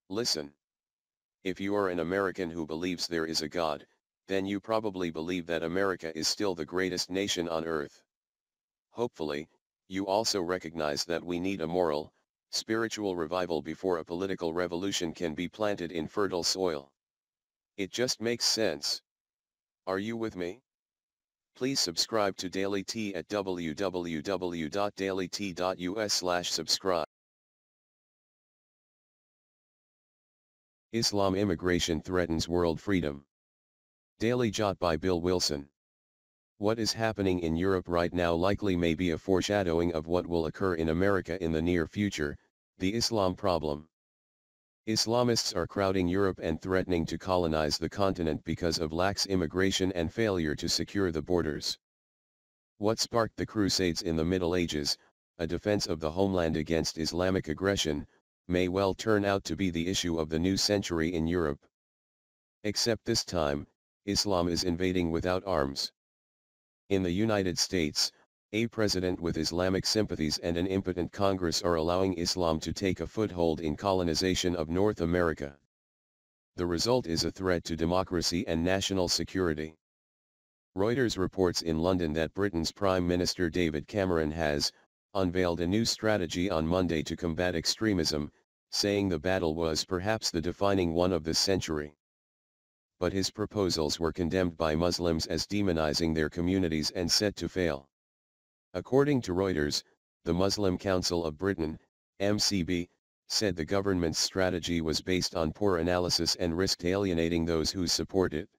Listen. If you are an American who believes there is a God, then you probably believe that America is still the greatest nation on earth. Hopefully, you also recognize that we need a moral, spiritual revival before a political revolution can be planted in fertile soil. It just makes sense. Are you with me? Please subscribe to Daily Tea at www.dailytea.us/subscribe. Islam immigration threatens world freedom. Daily Jot by Bill Wilson. What is happening in Europe right now likely may be a foreshadowing of what will occur in America in the near future, the Islam problem. Islamists are crowding Europe and threatening to colonize the continent because of lax immigration and failure to secure the borders. What sparked the Crusades in the Middle Ages, a defense of the homeland against Islamic aggression, may well turn out to be the issue of the new century in Europe. Except this time, Islam is invading without arms. In the United States, a president with Islamic sympathies and an impotent Congress are allowing Islam to take a foothold in colonization of North America. The result is a threat to democracy and national security. Reuters reports in London that Britain's Prime Minister David Cameron has unveiled a new strategy on Monday to combat extremism, saying the battle was perhaps the defining one of this century. But his proposals were condemned by Muslims as demonizing their communities and set to fail. According to Reuters, the Muslim Council of Britain, MCB, said the government's strategy was based on poor analysis and risked alienating those who support it.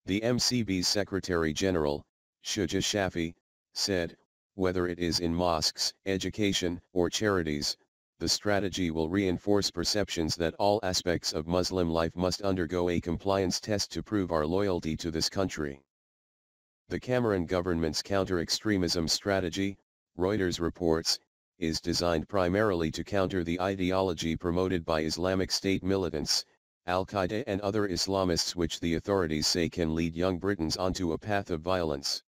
The MCB's Secretary General, Shuja Shafi, said, "Whether it is in mosques, education, or charities, the strategy will reinforce perceptions that all aspects of Muslim life must undergo a compliance test to prove our loyalty to this country." The Cameron government's counter-extremism strategy, Reuters reports, is designed primarily to counter the ideology promoted by Islamic State militants, Al-Qaeda and other Islamists, which the authorities say can lead young Britons onto a path of violence.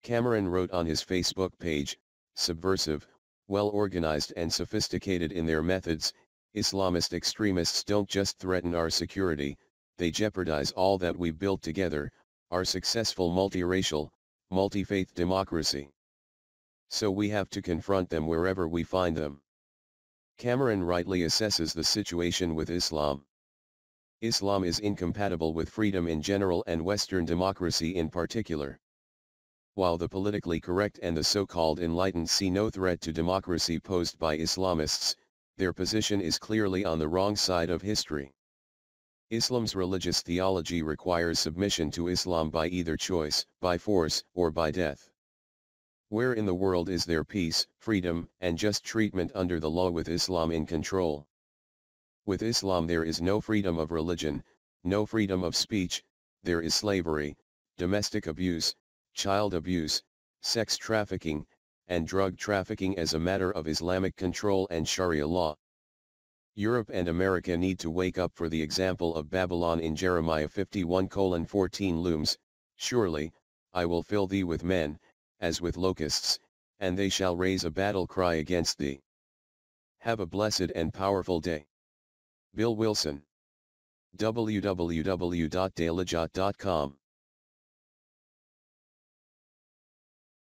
Cameron wrote on his Facebook page, "Subversive, well-organized and sophisticated in their methods, Islamist extremists don't just threaten our security, they jeopardize all that we've built together, our successful multiracial, multi-faith democracy. So we have to confront them wherever we find them." Cameron rightly assesses the situation with Islam. Islam is incompatible with freedom in general and Western democracy in particular. While the politically correct and the so-called enlightened see no threat to democracy posed by Islamists, their position is clearly on the wrong side of history. Islam's religious theology requires submission to Islam by either choice, by force, or by death. Where in the world is there peace, freedom, and just treatment under the law with Islam in control? With Islam there is no freedom of religion, no freedom of speech, there is slavery, domestic abuse, child abuse, sex trafficking, and drug trafficking as a matter of Islamic control and Sharia law. Europe and America need to wake up, for the example of Babylon in Jeremiah 51:14 looms, "Surely, I will fill thee with men, as with locusts, and they shall raise a battle cry against thee." Have a blessed and powerful day. Bill Wilson. www.dailyjot.com